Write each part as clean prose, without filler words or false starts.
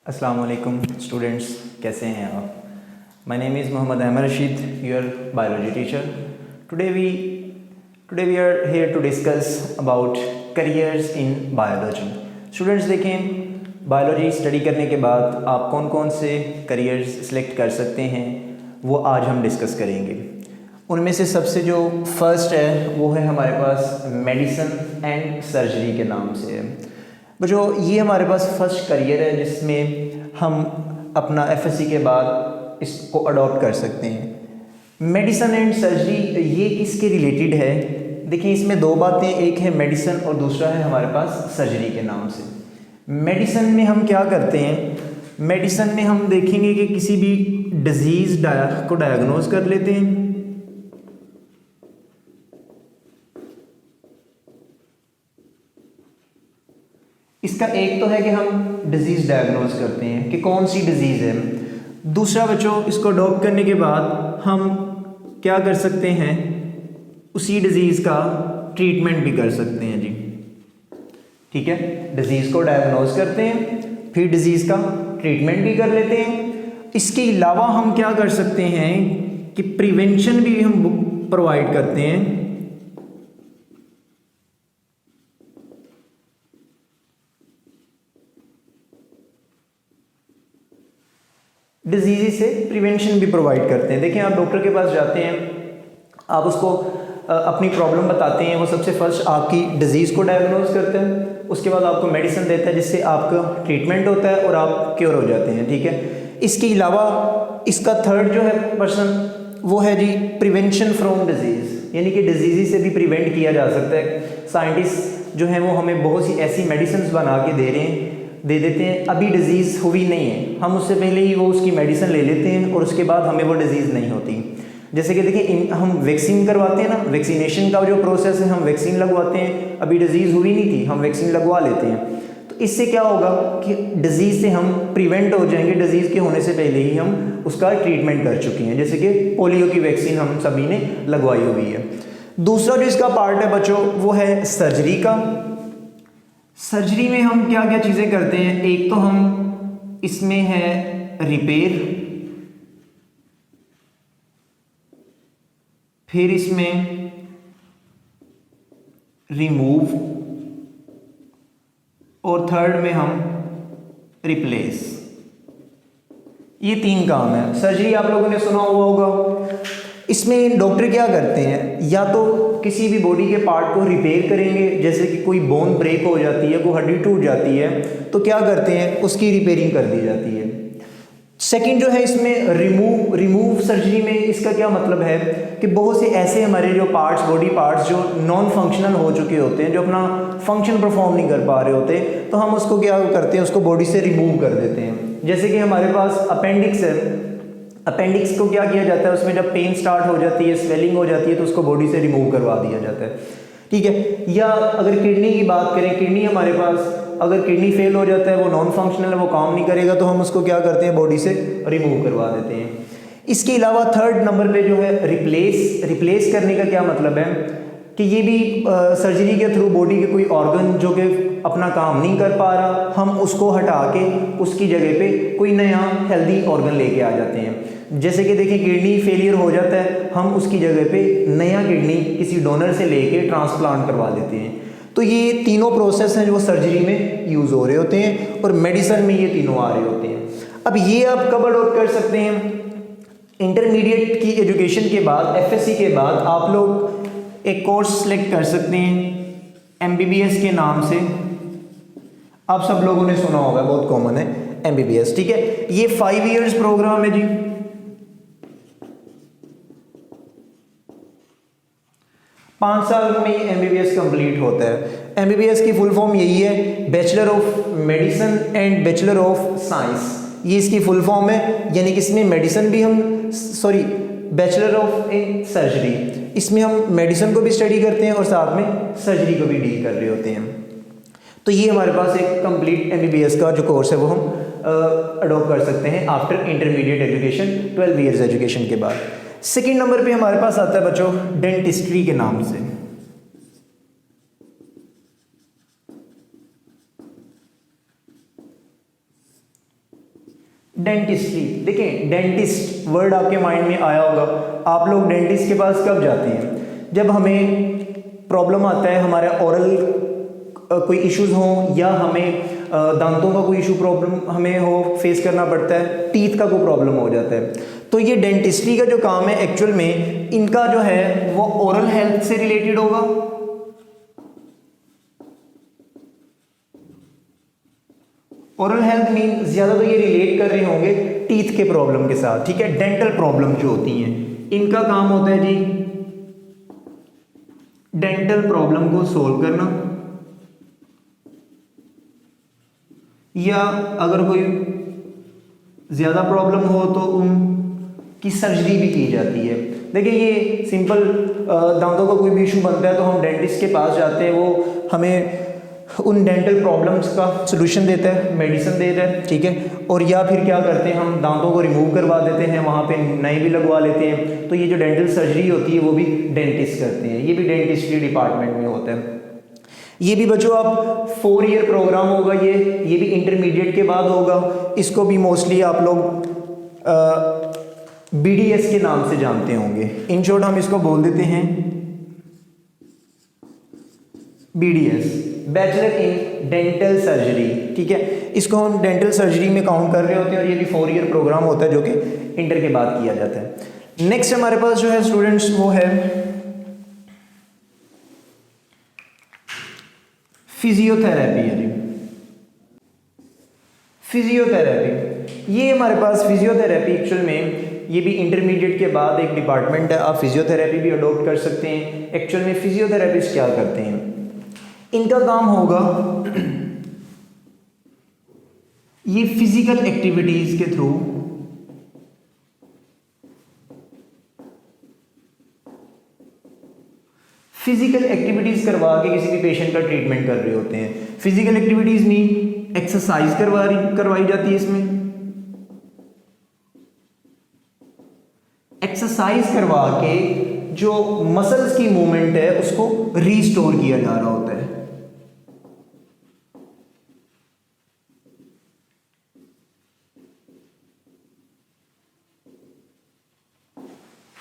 अस्सलाम वालेकुम स्टूडेंट्स, कैसे हैं आप? My name is Mohammad Ahmad Rashid, your biology teacher. Today we are here to discuss about careers in biology. Students देखें, बायोलॉजी स्टडी करने के बाद आप कौन कौन से करियर्स सिलेक्ट कर सकते हैं वो आज हम डिस्कस करेंगे। उनमें से सबसे जो फर्स्ट है वो है हमारे पास मेडिसिन एंड सर्जरी के नाम से है। बच्चों, ये हमारे पास फर्स्ट करियर है जिसमें हम अपना एफएससी के बाद इसको अडॉप्ट कर सकते हैं। मेडिसिन एंड सर्जरी ये किसके रिलेटेड है? देखिए, इसमें दो बातें, एक है मेडिसिन और दूसरा है हमारे पास सर्जरी के नाम से। मेडिसिन में हम क्या करते हैं? मेडिसिन में हम देखेंगे कि किसी भी डिजीज़ को डायग्नोज कर लेते हैं। इसका एक तो है कि हम डिजीज़ डायग्नोज करते हैं कि कौन सी डिजीज़ है। दूसरा बच्चों, इसको अडॉप्ट करने के बाद हम क्या कर सकते हैं? उसी डिज़ीज़ का ट्रीटमेंट भी कर सकते हैं जी। ठीक है, डिज़ीज़ को डायग्नोज करते हैं, फिर डिज़ीज़ का ट्रीटमेंट भी कर लेते हैं। इसके अलावा हम क्या कर सकते हैं कि प्रिवेंशन भी हम प्रोवाइड करते हैं। डिजीज़ से प्रिवेंशन भी प्रोवाइड करते हैं। देखिए, आप डॉक्टर के पास जाते हैं, आप उसको अपनी प्रॉब्लम बताते हैं, वो सबसे फर्स्ट आपकी डिजीज़ को डायग्नोज करते हैं, उसके बाद आपको मेडिसिन देता है जिससे आपका ट्रीटमेंट होता है और आप क्योर हो जाते हैं। ठीक है, इसके अलावा इसका थर्ड जो है पर्सन वो है जी प्रिवेंशन फ्रॉम डिजीज़, यानी कि डिजीज़ से भी प्रिवेंट किया जा सकता है। साइंटिस्ट जो हैं वो हमें बहुत सी ऐसी मेडिसिन बना के दे देते हैं। अभी डिज़ीज़ हुई नहीं है, हम उससे पहले ही वो उसकी मेडिसिन ले लेते हैं और उसके बाद हमें वो डिज़ीज़ नहीं होती। जैसे कि देखिए, हम वैक्सीन करवाते हैं ना, वैक्सीनेशन का जो प्रोसेस है, हम वैक्सीन लगवाते हैं, अभी डिज़ीज़ हुई नहीं थी, हम वैक्सीन लगवा लेते हैं। तो इससे क्या होगा कि डिज़ीज़ से हम प्रिवेंट हो जाएंगे, डिज़ीज़ के होने से पहले ही हम उसका ट्रीटमेंट कर चुके हैं। जैसे कि पोलियो की वैक्सीन हम सभी ने लगवाई हुई है। दूसरा जो इसका पार्ट है बच्चों वो है सर्जरी का। सर्जरी में हम क्या क्या चीज़ें करते हैं? एक तो हम इसमें है रिपेयर, फिर इसमें रिमूव और थर्ड में हम रिप्लेस। ये तीन काम है। सर्जरी आप लोगों ने सुना हुआ होगा। इसमें डॉक्टर क्या करते हैं? या तो किसी भी बॉडी के पार्ट को रिपेयर करेंगे, जैसे कि कोई बोन ब्रेक हो जाती है, कोई हड्डी टूट जाती है, तो क्या करते हैं? उसकी रिपेयरिंग कर दी जाती है। सेकंड जो है इसमें रिमूव सर्जरी में इसका क्या मतलब है कि बहुत से ऐसे हमारे जो पार्ट्स, बॉडी पार्ट्स जो नॉन फंक्शनल हो चुके होते हैं, जो अपना फंक्शन परफॉर्म नहीं कर पा रहे होते, तो हम उसको क्या करते हैं? उसको बॉडी से रिमूव कर देते हैं। जैसे कि हमारे पास अपेंडिक्स है, अपेंडिक्स को क्या किया जाता है? उसमें जब पेन स्टार्ट हो जाती है, स्वेलिंग हो जाती है, तो उसको बॉडी से रिमूव करवा दिया जाता है। ठीक है, या अगर किडनी की बात करें, किडनी हमारे पास अगर किडनी फेल हो जाता है, वो नॉन फंक्शनल है, वो काम नहीं करेगा, तो हम उसको क्या करते हैं? बॉडी से रिमूव करवा देते हैं। इसके अलावा थर्ड नंबर पे जो है रिप्लेस करने का क्या मतलब है कि ये भी सर्जरी के थ्रू बॉडी के कोई ऑर्गन जो कि अपना काम नहीं कर पा रहा, हम उसको हटा के उसकी जगह पे कोई नया हेल्दी ऑर्गन लेके आ जाते हैं। जैसे कि देखिए, किडनी फेलियर हो जाता है, हम उसकी जगह पे नया किडनी किसी डोनर से लेके ट्रांसप्लांट करवा देते हैं। तो ये तीनों प्रोसेस हैं जो सर्जरी में यूज़ हो रहे होते हैं और मेडिसिन में ये तीनों आ रहे होते हैं। अब ये आप कब अडॉप्ट कर सकते हैं? इंटरमीडिएट की एजुकेशन के बाद, एफएससी के बाद आप लोग एक कोर्स सेलेक्ट कर सकते हैं एमबीबीएस के नाम से। आप सब लोगों ने सुना होगा, बहुत कॉमन है एमबीबीएस। ठीक है, ये 5 इयर्स प्रोग्राम है जी। 5 साल में एमबीबीएस कंप्लीट होता है। एमबीबीएस की फुल फॉर्म यही है, bachelor of medicine and bachelor of science. ये इसकी फुल फॉर्म है, यानी कि इसमें मेडिसिन भी बैचलर ऑफ इन सर्जरी, इसमें हम मेडिसिन को भी स्टडी करते हैं और साथ में सर्जरी को भी डील कर रहे होते हैं। तो ये हमारे पास एक कंप्लीट एमबीबीएस का जो कोर्स है वो हम अडॉप्ट कर सकते हैं after intermediate education, 12 years education के बाद। सेकेंड नंबर पे हमारे पास आता है बच्चों डेंटिस्ट्री के नाम से। डेंटिस्ट्री। देखिए डेंटिस्ट वर्ड आपके माइंड में आया होगा, आप लोग डेंटिस्ट के पास कब जाते हैं? जब हमें प्रॉब्लम आता है, हमारे ओरल कोई इश्यूज हों या हमें दांतों का कोई इशू प्रॉब्लम हमें हो, फेस करना पड़ता है, टीथ का कोई प्रॉब्लम हो जाता है, तो ये डेंटिस्ट्री का जो काम है एक्चुअल में इनका जो है वो ओरल हेल्थ से रिलेटेड होगा। ओरल हेल्थ मीन ज्यादा तो ये रिलेट कर रहे होंगे टीथ के प्रॉब्लम के साथ, ठीक है। डेंटल प्रॉब्लम जो होती हैं इनका काम होता है जी डेंटल प्रॉब्लम को सोल्व करना, या अगर कोई ज्यादा प्रॉब्लम हो तो उनकी सर्जरी भी की जाती है। देखिए ये सिंपल दांतों का कोई भी इशू बनता है तो हम डेंटिस्ट के पास जाते हैं, वो हमें उन डेंटल प्रॉब्लम्स का सोल्यूशन देता है, मेडिसिन देता है, ठीक है। और या फिर क्या करते हैं, हम दांतों को रिमूव करवा देते हैं, वहाँ पे नए भी लगवा लेते हैं। तो ये जो डेंटल सर्जरी होती है वो भी डेंटिस्ट करते हैं, ये भी डेंटिस्ट्री डिपार्टमेंट में होता है। ये भी बच्चों आप 4 ईयर प्रोग्राम होगा, ये भी इंटरमीडिएट के बाद होगा। इसको भी मोस्टली आप लोग BDS के नाम से जानते होंगे, इन शॉर्ट हम इसको बोल देते हैं BDS, bachelor in dental surgery, ठीक है। इसको हम डेंटल सर्जरी में काउंट कर रहे होते हैं और ये भी 4 ईयर प्रोग्राम होता है जो कि इंटर के बाद किया जाता है। नेक्स्ट हमारे पास जो है स्टूडेंट्स वो है फिजियोथेरेपी है जी। फिजियोथेरेपी, ये हमारे पास फिजियोथेरेपी एक्चुअल में ये भी इंटरमीडिएट के बाद एक डिपार्टमेंट है, आप फिजियोथेरेपी भी अडॉप्ट कर सकते हैं। एक्चुअल में फिजियोथेरेपिस्ट क्या करते हैं, इनका काम होगा ये फिजिकल एक्टिविटीज के थ्रू फिजिकल एक्टिविटीज करवा के किसी भी पेशेंट का ट्रीटमेंट कर रहे होते हैं। फिजिकल एक्टिविटीज मीन एक्सरसाइज करवाई जाती है, इसमें एक्सरसाइज करवा के जो मसल्स की मूवमेंट है उसको रीस्टोर किया जा रहा होता है।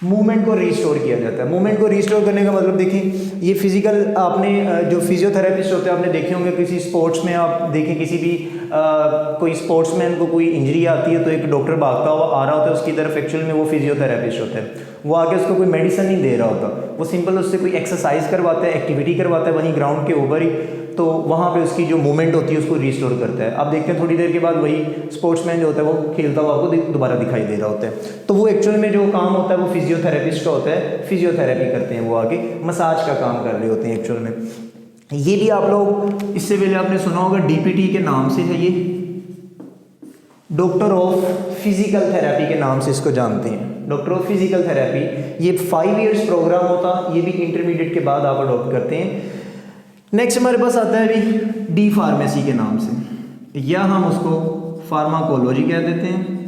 मूवमेंट को रिस्टोर किया जाता है। मूवमेंट को रिस्टोर करने का मतलब देखिए, ये फिजिकल आपने जो फिजियोथेरेपिस्ट होते हैं आपने देखे होंगे, किसी स्पोर्ट्स में आप देखें, किसी भी कोई स्पोर्ट्समैन को कोई इंजरी आती है तो एक डॉक्टर भागता हुआ आ रहा होता है उसकी तरफ, एक्चुअल में वो फिजियोथेरेपिस्ट होता है। वो आके उसको कोई मेडिसिन नहीं दे रहा होता, वो सिंपल उससे कोई एक्सरसाइज करवाता है, एक्टिविटी करवाता है वहीं ग्राउंड के ऊपर ही, तो वहाँ पे उसकी जो मूवमेंट होती है उसको रिस्टोर करता है। आप देखते हैं थोड़ी देर के बाद वही स्पोर्ट्समैन जो होता है वो खेलता हुआ आपको दोबारा दिखाई दे रहा होता है। तो वो एक्चुअल में जो काम होता है वो फिजियोथेरेपिस्ट का होता है, फिजियोथेरेपी करते हैं, वो आगे मसाज का काम कर रहे होते हैं एक्चुअल में। ये भी आप लोग इससे पहले आपने सुना होगा DPT के नाम से है, ये डॉक्टर ऑफ फिजिकल थेरेपी के नाम से इसको जानते हैं, डॉक्टर ऑफ फिजिकल थेरेपी। ये 5 इयर्स प्रोग्राम होता, ये भी इंटरमीडिएट के बाद आप अडॉप्ट करते हैं। नेक्स्ट हमारे पास आता है अभी D फार्मेसी के नाम से, या हम उसको फार्माकोलॉजी कह देते हैं।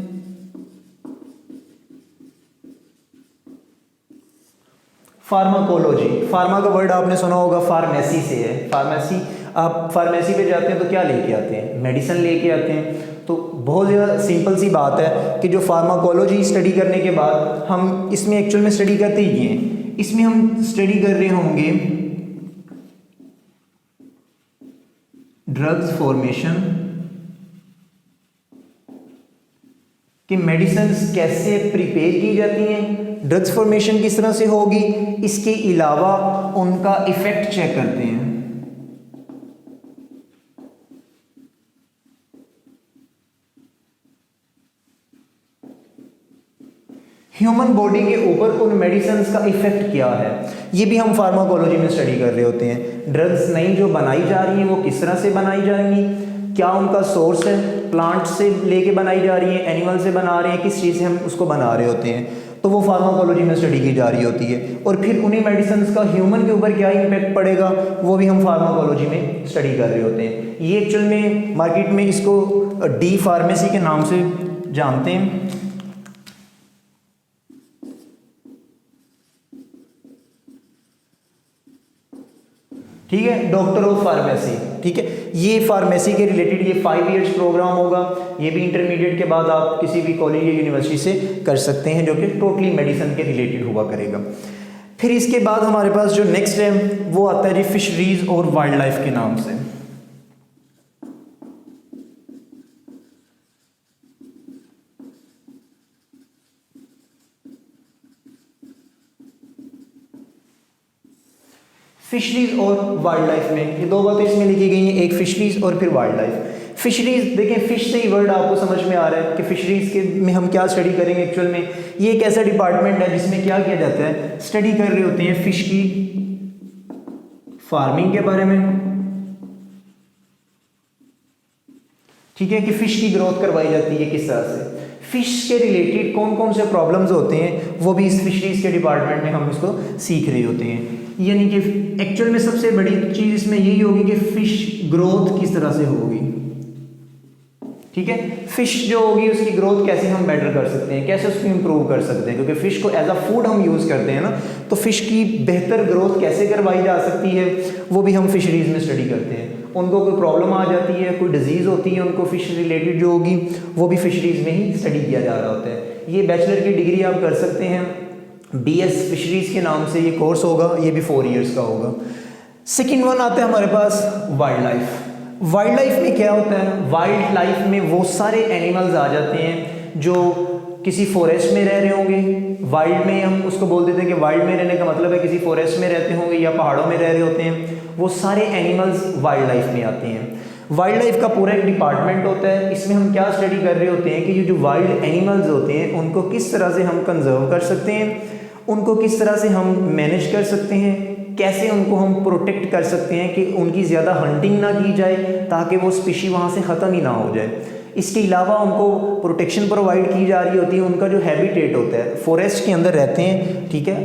फार्माकोलॉजी, फार्मा का वर्ड आपने सुना होगा, फार्मेसी से है। फार्मेसी, आप फार्मेसी पे जाते हैं तो क्या लेके आते हैं, मेडिसिन लेके आते हैं। तो बहुत ज़्यादा सिंपल सी बात है कि जो फार्माकोलॉजी स्टडी करने के बाद हम इसमें एक्चुअल में स्टडी करते ही हैं, इसमें हम स्टडी कर रहे होंगे ड्रग्स फॉर्मेशन, कि मेडिसिन कैसे प्रिपेयर की जाती हैं, ड्रग्स फॉर्मेशन किस तरह से होगी, इसके अलावा उनका इफेक्ट चेक करते हैं। ह्यूमन बॉडी के ऊपर उन मेडिसिन का इफेक्ट क्या है, ये भी हम फार्माकोलॉजी में स्टडी कर रहे होते हैं। ड्रग्स नई जो बनाई जा रही हैं वो किस तरह से बनाई जाएंगी, क्या उनका सोर्स है, प्लांट से लेके बनाई जा रही है, एनिमल से बना रहे हैं, किस चीज़ से हम उसको बना रहे होते हैं, तो वो फार्माकोलॉजी में स्टडी की जा रही होती है। और फिर उन्हीं मेडिसिन का ह्यूमन के ऊपर क्या इम्पैक्ट पड़ेगा वो भी हम फार्माकोलॉजी में स्टडी कर रहे होते हैं। ये एक्चुअल में मार्केट में इसको D फार्मेसी के नाम से जानते हैं। ठीक है, डॉक्टर ऑफ फार्मेसी। ठीक है, ये फार्मेसी के रिलेटेड ये 5 इयर्स प्रोग्राम होगा। ये भी इंटरमीडिएट के बाद आप किसी भी कॉलेज या यूनिवर्सिटी से कर सकते हैं, जो कि टोटली मेडिसिन के रिलेटेड हुआ करेगा। फिर इसके बाद हमारे पास जो नेक्स्ट है वो आता है जी फिशरीज और वाइल्ड लाइफ के नाम से। फिशरीज और वाइल्ड लाइफ में ये दो बातें इसमें लिखी गई हैं, एक फिशरीज और फिर वाइल्ड लाइफ। फिशरीज देखें, फिश से ही वर्ड आपको समझ में आ रहा है कि फिशरीज के में हम क्या स्टडी करेंगे। एक्चुअल में ये एक ऐसा डिपार्टमेंट है जिसमें क्या किया जाता है, स्टडी कर रहे होते हैं फिश की फार्मिंग के बारे में। ठीक है, कि फिश की ग्रोथ करवाई जाती है किस तरह से, फिश के रिलेटेड कौन कौन से प्रॉब्लम्स होते हैं वो भी इस फिशरीज के डिपार्टमेंट में हम इसको सीख रहे होते हैं। यानी कि एक्चुअल में सबसे बड़ी चीज इसमें यही होगी कि फिश ग्रोथ किस तरह से होगी। ठीक है, फिश जो होगी उसकी ग्रोथ कैसे हम बेटर कर सकते हैं, कैसे उसको इंप्रूव कर सकते हैं, क्योंकि फिश को एज अ फूड हम यूज़ करते हैं ना, तो फिश की बेहतर ग्रोथ कैसे करवाई जा सकती है वो भी हम फिशरीज में स्टडी करते हैं। उनको कोई प्रॉब्लम आ जाती है, कोई डिजीज़ होती है उनको, फिश रिलेटेड जो होगी वो भी फिशरीज में ही स्टडी किया जा रहा होता है। ये बैचलर की डिग्री आप कर सकते हैं, BS फिशरीज के नाम से ये कोर्स होगा, ये भी 4 इयर्स का होगा। सेकेंड वन आता है हमारे पास वाइल्ड लाइफ। वाइल्ड लाइफ में क्या होता है, वाइल्ड लाइफ में वो सारे एनिमल्स आ जाते हैं जो किसी फॉरेस्ट में रह रहे होंगे। वाइल्ड में हम उसको बोल देते हैं कि वाइल्ड में रहने का मतलब है किसी फॉरेस्ट में रहते होंगे या पहाड़ों में रह रहे होते हैं, वो सारे एनिमल्स वाइल्ड लाइफ में आते हैं। वाइल्ड लाइफ का पूरा एक डिपार्टमेंट होता है, इसमें हम क्या स्टडी कर रहे होते हैं कि ये जो वाइल्ड एनिमल्स होते हैं उनको किस तरह से हम कंजर्व कर सकते हैं, उनको किस तरह से हम मैनेज कर सकते हैं, कैसे उनको हम प्रोटेक्ट कर सकते हैं कि उनकी ज़्यादा हंटिंग ना की जाए ताकि वो स्पीशी वहाँ से ख़त्म ही ना हो जाए। इसके अलावा उनको प्रोटेक्शन प्रोवाइड की जा रही होती है। उनका जो हैबिटेट होता है, फॉरेस्ट के अंदर रहते हैं, ठीक है,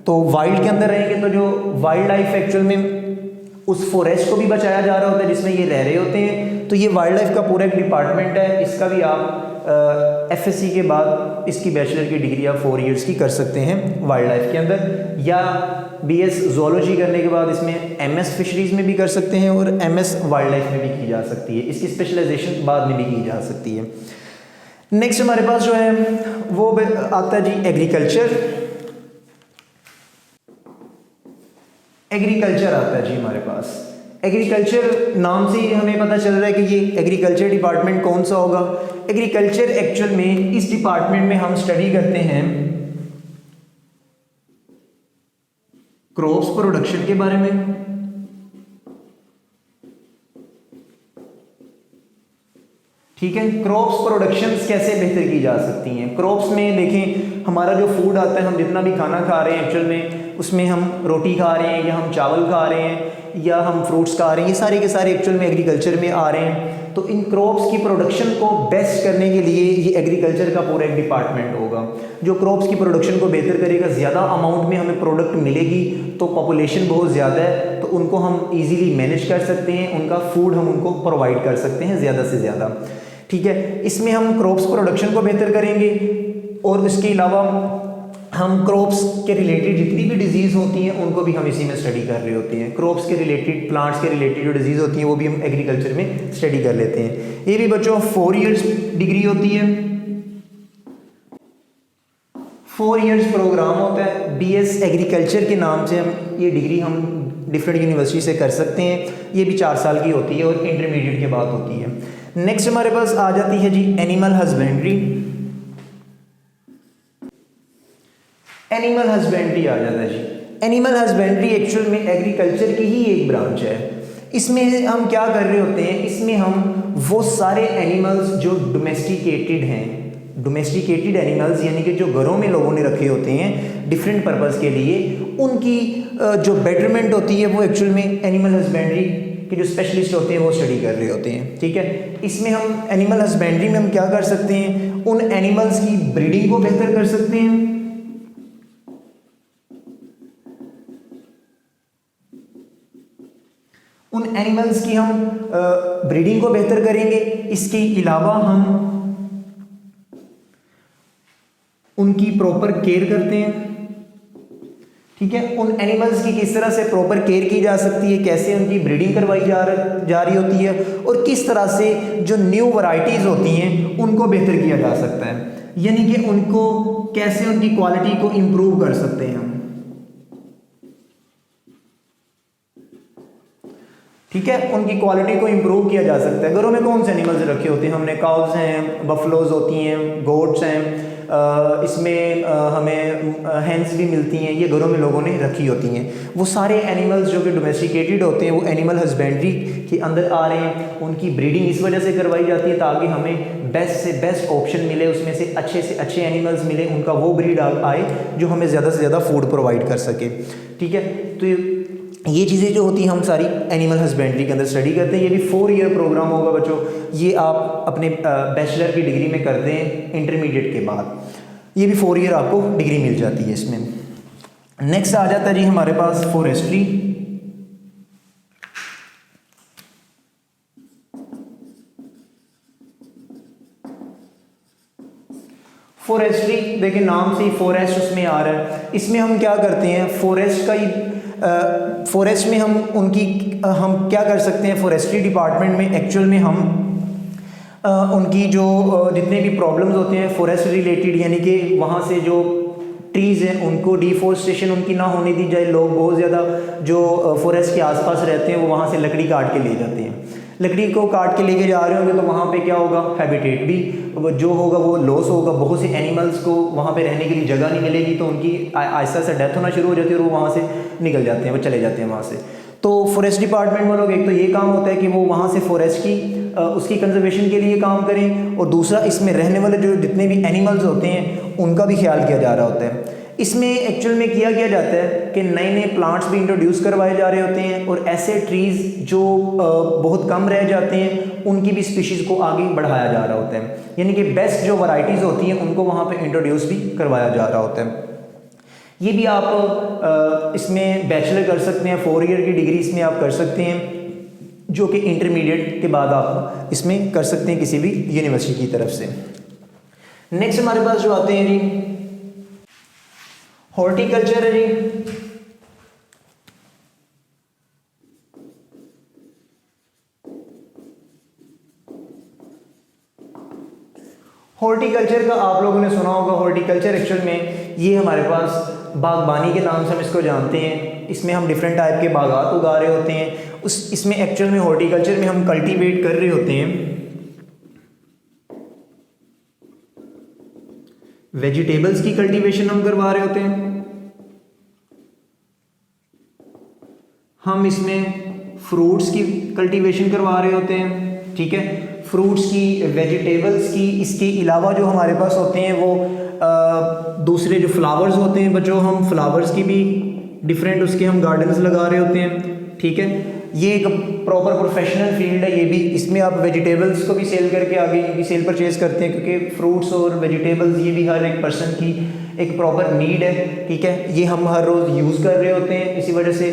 तो वाइल्ड के अंदर रहेंगे तो जो वाइल्ड लाइफ एक्चुअल में उस फॉरेस्ट को भी बचाया जा रहा होता है जिसमें ये रह रहे होते हैं। तो ये वाइल्ड लाइफ का पूरा एक डिपार्टमेंट है, इसका भी आप FSC के बाद इसकी बैचलर की डिग्री आप 4 इयर्स की कर सकते हैं वाइल्ड लाइफ के अंदर, या BS ज़ूलॉजी करने के बाद इसमें MS फिशरीज में भी कर सकते हैं और MS वाइल्ड लाइफ में भी की जा सकती है। इसकी स्पेशलाइजेशन बाद में भी की जा सकती है। नेक्स्ट हमारे पास जो है वो आता है जी एग्रीकल्चर। एग्रीकल्चर आता है जी हमारे पास। एग्रीकल्चर नाम से ही हमें पता चल रहा है कि ये एग्रीकल्चर डिपार्टमेंट कौन सा होगा। एग्रीकल्चर एक्चुअल में इस डिपार्टमेंट में हम स्टडी करते हैं क्रॉप्स प्रोडक्शन के बारे में। ठीक है, क्रॉप्स प्रोडक्शंस कैसे बेहतर की जा सकती हैं। क्रॉप्स में देखें हमारा जो फूड आता है, हम जितना भी खाना खा रहे हैं एक्चुअल में उसमें हम रोटी खा रहे हैं या हम चावल खा रहे हैं या हम फ्रूट्स खा रहे हैं, ये सारे के सारे एक्चुअल में एग्रीकल्चर में आ रहे हैं। तो इन क्रॉप्स की प्रोडक्शन को बेस्ट करने के लिए ये एग्रीकल्चर का पूरा एक डिपार्टमेंट होगा जो क्रॉप्स की प्रोडक्शन को बेहतर करेगा। ज़्यादा अमाउंट में हमें प्रोडक्ट मिलेगी तो पॉपुलेशन बहुत ज़्यादा है तो उनको हम इजीली मैनेज कर सकते हैं, उनका फूड हम उनको प्रोवाइड कर सकते हैं ज़्यादा से ज़्यादा। ठीक है, इसमें हम क्रॉप्स प्रोडक्शन को बेहतर करेंगे और इसके अलावा हम क्रॉप्स के रिलेटेड जितनी भी डिजीज़ होती हैं उनको भी हम इसी में स्टडी कर रहे होते हैं। क्रॉप्स के रिलेटेड, प्लांट्स के रिलेटेड जो डिजीज़ होती हैं वो भी हम एग्रीकल्चर में स्टडी कर लेते हैं। ये भी बच्चों 4 इयर्स डिग्री होती है, 4 इयर्स प्रोग्राम होता है। BS एग्रीकल्चर के नाम से हम ये डिग्री हम डिफरेंट यूनिवर्सिटी से कर सकते हैं। ये भी 4 साल की होती है और इंटरमीडिएट के बाद होती है। नेक्स्ट हमारे पास आ जाती है जी एनिमल हस्बेंड्री। एनिमल हस्बेंड्री आ जाता है जी। एनिमल हस्बेंड्री एक्चुअल में एग्रीकल्चर की ही एक ब्रांच है। इसमें हम क्या कर रहे होते हैं, इसमें हम वो सारे एनिमल्स जो डोमेस्टिकेटेड हैं, डोमेस्टिकेटेड एनिमल्स यानी कि जो घरों में लोगों ने रखे होते हैं डिफरेंट पर्पस के लिए, उनकी जो बेटरमेंट होती है वो एक्चुअल में एनिमल हस्बेंड्री के जो स्पेशलिस्ट होते हैं वो स्टडी कर रहे होते हैं। ठीक है, इसमें हम एनिमल हस्बेंड्री में हम क्या कर सकते हैं, उन एनिमल्स की ब्रीडिंग को बेहतर कर सकते हैं, उन एनिमल्स की हम ब्रीडिंग को बेहतर करेंगे। इसके अलावा हम उनकी प्रॉपर केयर करते हैं। ठीक है। उन एनिमल्स की किस तरह से प्रॉपर केयर की जा सकती है, कैसे उनकी ब्रीडिंग करवाई जा रही होती है, और किस तरह से जो न्यू वैरायटीज़ होती हैं उनको बेहतर किया जा सकता है, यानी कि उनको कैसे उनकी क्वालिटी को इम्प्रूव कर सकते हैं हम। ठीक है, उनकी क्वालिटी को इम्प्रूव किया जा सकता है। घरों में कौन से एनिमल्स रखे होते हैं हमने? काउज हैं, बफलोज होती हैं, गोट्स हैं, इसमें हमें हैंस भी मिलती हैं, ये घरों में लोगों ने रखी होती हैं। वो सारे एनिमल्स जो कि डोमेस्टिकेटेड होते हैं, वो एनिमल हस्बेंड्री के अंदर आ रहे हैं। उनकी ब्रीडिंग इस वजह से करवाई जाती है ताकि हमें बेस्ट से बेस्ट ऑप्शन मिले, उसमें से अच्छे एनिमल्स मिले, उनका वो ब्रीड आए जो हमें ज़्यादा से ज़्यादा फूड प्रोवाइड कर सके। ठीक है, तो ये चीज़ें जो होती हैं हम सारी एनिमल हस्बेंड्री के अंदर स्टडी करते हैं। ये भी 4 ईयर प्रोग्राम होगा बच्चों, ये आप अपने बैचलर की डिग्री में करते हैं इंटरमीडिएट के बाद। ये भी 4 ईयर आपको डिग्री मिल जाती है इसमें। नेक्स्ट आ जाता है जी हमारे पास फॉरेस्ट्री। फॉरेस्ट्री देखिए नाम से ही फॉरेस्ट उसमें आ रहा है। इसमें हम क्या करते हैं, फॉरेस्ट का ही फॉरेस्ट में हम क्या कर सकते हैं, फॉरेस्ट्री डिपार्टमेंट में एक्चुअल में हम उनकी जो जितने भी प्रॉब्लम्स होते हैं फॉरेस्ट रिलेटेड, यानी कि वहाँ से जो ट्रीज़ हैं उनको डिफॉरेस्टेशन उनकी ना होने दी जाए। लोग बहुत ज़्यादा जो फॉरेस्ट के आसपास रहते हैं वो वहाँ से लकड़ी काट के ले जाते हैं। लकड़ी को काट के लेके जा रहे होंगे तो वहाँ पे क्या होगा, हैबिटेट भी जो होगा वो लॉस होगा। बहुत से एनिमल्स को वहाँ पे रहने के लिए जगह नहीं मिलेगी, तो उनकी आहिस्ता से डेथ होना शुरू हो जाती है और वो वहाँ से निकल जाते हैं, वो चले जाते हैं वहाँ से। तो फॉरेस्ट डिपार्टमेंट वालों एक तो ये काम होता है कि वो वहाँ से फॉरेस्ट की उसकी कंजर्वेशन के लिए काम करें, और दूसरा इसमें रहने वाले जो जितने भी एनिमल्स होते हैं उनका भी ख्याल किया जा रहा होता है। इसमें एक्चुअल में किया जाता है कि नए नए प्लांट्स भी इंट्रोड्यूस करवाए जा रहे होते हैं, और ऐसे ट्रीज़ जो बहुत कम रह जाते हैं उनकी भी स्पीशीज़ को आगे बढ़ाया जा रहा होता है, यानी कि बेस्ट जो वैरायटीज़ होती हैं उनको वहाँ पे इंट्रोड्यूस भी करवाया जा रहा होता है। ये भी आप इसमें बैचलर कर सकते हैं, 4 ईयर की डिग्री इसमें आप कर सकते हैं, जो कि इंटरमीडिएट के बाद आप इसमें कर सकते हैं किसी भी यूनिवर्सिटी की तरफ से। नेक्स्ट हमारे पास जो आते हैं जी हॉर्टिकल्चर है जी। हॉर्टिकल्चर का आप लोगों ने सुना होगा। हॉर्टिकल्चर एक्चुअल में ये हमारे पास बागबानी के नाम से हम इसको जानते हैं। इसमें हम डिफरेंट टाइप के बागात उगा रहे होते हैं। इसमें एक्चुअल में हॉर्टिकल्चर में हम कल्टीवेट कर रहे होते हैं वेजिटेबल्स की कल्टीवेशन हम करवा रहे होते हैं। हम इसमें फ्रूट्स की कल्टीवेशन करवा रहे होते हैं। ठीक है, फ्रूट्स की, वेजिटेबल्स की। इसके अलावा जो हमारे पास होते हैं वो दूसरे जो फ्लावर्स होते हैं बच्चों, हम फ्लावर्स की भी डिफरेंट उसके हम गार्डन्स लगा रहे होते हैं। ठीक है, ये एक प्रॉपर प्रोफेशनल फील्ड है ये भी। इसमें आप वेजिटेबल्स को भी सेल करके आगे की सेल परचेज करते हैं, क्योंकि फ्रूट्स और वेजिटेबल्स ये भी हर एक पर्सन की एक प्रॉपर नीड है। ठीक है, ये हम हर रोज़ यूज़ कर रहे होते हैं। इसी वजह से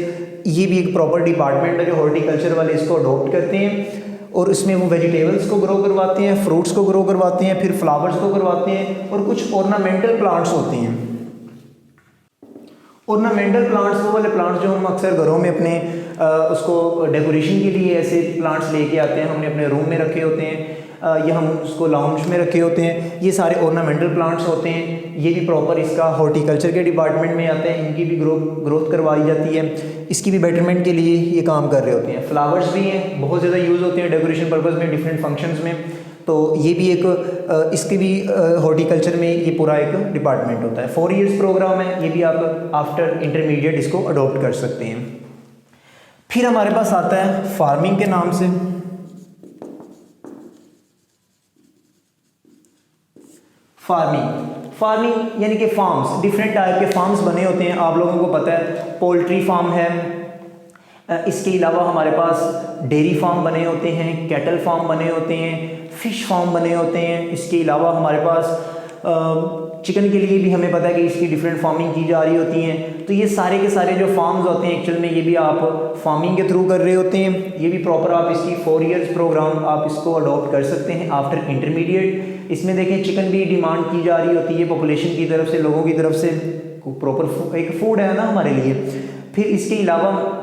ये भी एक प्रॉपर डिपार्टमेंट है जो हॉर्टिकल्चर वाले इसको अडॉप्ट करते हैं, और इसमें वो वेजिटेबल्स को ग्रो करवाते हैं, फ्रूट्स को ग्रो करवाते हैं, फिर फ्लावर्स को करवाते हैं, और कुछ ऑर्नामेंटल प्लांट्स होते हैं। ऑर्नामेंटल प्लांट्स वो वाले प्लांट्स जो हम अक्सर घरों में अपने उसको डेकोरेशन के लिए ऐसे प्लांट्स लेके आते हैं, हमने अपने रूम में रखे होते हैं, या हम उसको लाउंज में रखे होते हैं। ये सारे ऑर्नामेंटल प्लांट्स होते हैं। ये भी प्रॉपर इसका हॉर्टिकल्चर के डिपार्टमेंट में आते हैं। इनकी भी ग्रोथ करवाई जाती है, इसकी भी बेटरमेंट के लिए ये काम कर रहे होते हैं। फ्लावर्स भी हैं, बहुत ज़्यादा यूज़ होते हैं डेकोरेशन पर्पज़ में, डिफरेंट फंक्शंस में। तो ये भी एक इसके भी हॉर्टिकल्चर में ये पूरा एक डिपार्टमेंट होता है। 4 ईयर्स प्रोग्राम है, ये भी आप आफ्टर इंटरमीडिएट इसको अडॉप्ट कर सकते हैं। फिर हमारे पास आता है फार्मिंग के नाम से। फार्मिंग यानी कि फार्म्स, डिफरेंट टाइप के फार्म्स बने होते हैं। आप लोगों को पता है पोल्ट्री फार्म है, इसके अलावा हमारे पास डेयरी फार्म बने होते हैं, कैटल फार्म बने होते हैं, फिश फार्म बने होते हैं। इसके अलावा हमारे पास चिकन के लिए भी हमें पता है कि इसकी डिफरेंट फार्मिंग की जा रही होती हैं। तो ये सारे के सारे जो फार्म्स होते हैं एक्चुअल में ये भी आप फार्मिंग के थ्रू कर रहे होते हैं। ये भी प्रॉपर आप इसकी 4 ईयर्स प्रोग्राम आप इसको अडॉप्ट कर सकते हैं आफ्टर इंटरमीडिएट। इसमें देखें चिकन भी डिमांड की जा रही होती है पॉपुलेशन की तरफ से, लोगों की तरफ से। प्रॉपर एक फूड है ना हमारे लिए। फिर इसके अलावा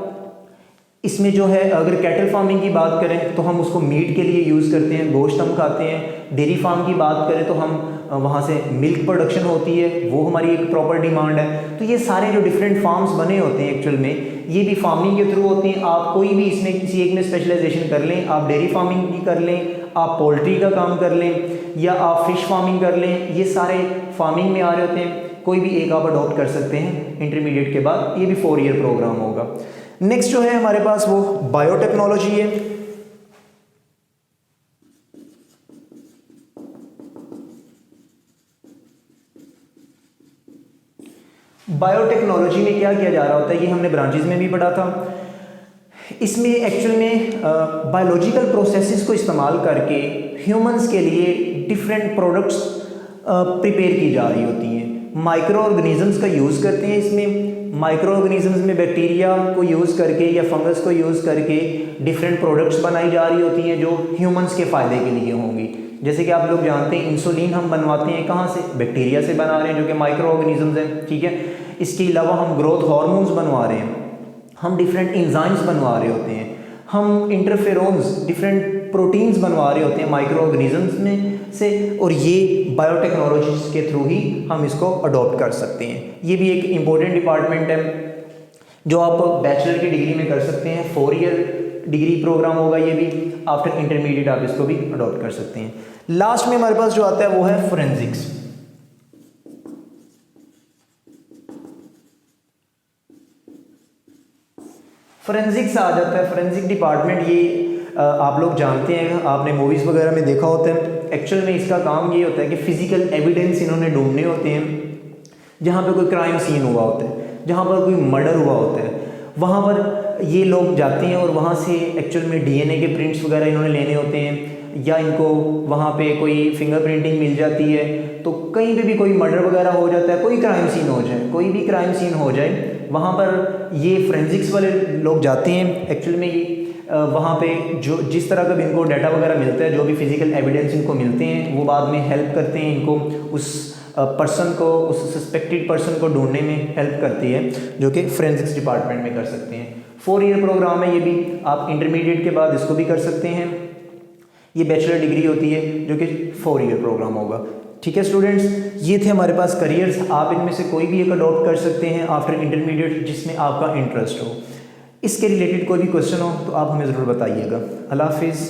इसमें जो है अगर कैटल फार्मिंग की बात करें तो हम उसको मीट के लिए यूज़ करते हैं, गोश्त हम खाते हैं। डेयरी फार्म की बात करें तो हम वहाँ से मिल्क प्रोडक्शन होती है, वो हमारी एक प्रॉपर डिमांड है। तो ये सारे जो डिफरेंट फार्म्स बने होते हैं एक्चुअल में ये भी फार्मिंग के थ्रू होते हैं। आप कोई भी इसमें किसी एक में स्पेशलाइजेशन कर लें, आप डेयरी फार्मिंग की कर लें, आप पोल्ट्री का काम कर लें या आप फिश फार्मिंग कर लें, ये सारे फार्मिंग में आ रहे होते हैं। कोई भी एक आप अडॉप्ट कर सकते हैं इंटरमीडिएट के बाद, ये भी 4 ईयर प्रोग्राम होगा। नेक्स्ट जो है हमारे पास वो बायोटेक्नोलॉजी है। बायोटेक्नोलॉजी में क्या किया जा रहा होता है, ये हमने ब्रांचेस में भी पढ़ा था। इसमें एक्चुअल में बायोलॉजिकल प्रोसेसेस को इस्तेमाल करके ह्यूमंस के लिए डिफरेंट प्रोडक्ट्स प्रिपेयर की जा रही होती हैं। माइक्रो ऑर्गेनिजम्स का यूज़ करते हैं इसमें। माइक्रो ऑर्गेनिजम्स में बैक्टीरिया को यूज़ करके या फंगस को यूज़ करके डिफरेंट प्रोडक्ट्स बनाई जा रही होती हैं जो ह्यूमंस के फ़ायदे के लिए होंगी। जैसे कि आप लोग जानते हैं इंसुलिन हम बनवाते हैं कहाँ से, बैक्टीरिया से बना रहे हैं जो कि माइक्रो ऑर्गेनिजम्स हैं, ठीक है। इसके अलावा हम ग्रोथ हार्मोन्स बनवा रहे हैं, हम डिफरेंट एंजाइम्स बनवा रहे होते हैं, हम इंटरफेरोन्स डिफरेंट प्रोटीन्स बनवा रहे होते हैं माइक्रो ऑर्गेनिजम्स में से, और ये बायोटेक्नोलॉजी के थ्रू ही हम इसको अडॉप्ट कर सकते हैं। ये भी एक इम्पोर्टेंट डिपार्टमेंट है जो आप बैचलर की डिग्री में कर सकते हैं। 4 ईयर डिग्री प्रोग्राम होगा ये भी। आफ्टर इंटरमीडिएट आप इसको भी अडॉप्ट कर सकते हैं। लास्ट में हमारे पास जो आता है वो है फोरेंसिक्स। फोरेंसिक्स आ जाता है, फोरेंसिक डिपार्टमेंट। ये आप लोग जानते हैं, आपने मूवीज़ वगैरह में देखा होता है। एक्चुअल में इसका काम ये होता है कि फिजिकल एविडेंस इन्होंने ढूंढने होते हैं जहाँ पे कोई क्राइम सीन हुआ होता है, जहाँ पर कोई मर्डर हुआ होता है, वहाँ पर ये लोग जाते हैं और वहाँ से एक्चुअल में डीएनए के प्रिंट्स वगैरह इन्होंने लेने होते हैं, या इनको वहाँ पे कोई फिंगरप्रिंटिंग मिल जाती है। तो कहीं पे भी कोई मर्डर वगैरह हो जाता है, कोई क्राइम सीन हो जाए, कोई भी क्राइम सीन हो जाए, वहाँ पर ये फोरेंसिक्स वाले लोग जाते हैं। एक्चुअल में ये वहाँ पे जो जिस तरह का भी इनको डाटा वगैरह मिलता है, जो भी फिजिकल एविडेंस इनको मिलते हैं, वो बाद में हेल्प करते हैं इनको उस पर्सन को, उस सस्पेक्टेड पर्सन को ढूंढने में हेल्प करती है, जो कि फोरेंसिक्स डिपार्टमेंट में कर सकते हैं। 4 ईयर प्रोग्राम है ये भी। आप इंटरमीडिएट के बाद इसको भी कर सकते हैं। ये बैचलर डिग्री होती है जो कि 4 ईयर प्रोग्राम होगा। ठीक है स्टूडेंट्स, ये थे हमारे पास करियर्स। आप इनमें से कोई भी एक अडॉप्ट कर सकते हैं आफ्टर इंटरमीडिएट जिसमें आपका इंटरेस्ट हो। इसके रिलेटेड कोई भी क्वेश्चन हो तो आप हमें ज़रूर बताइएगा। अल्लाह हाफिज़।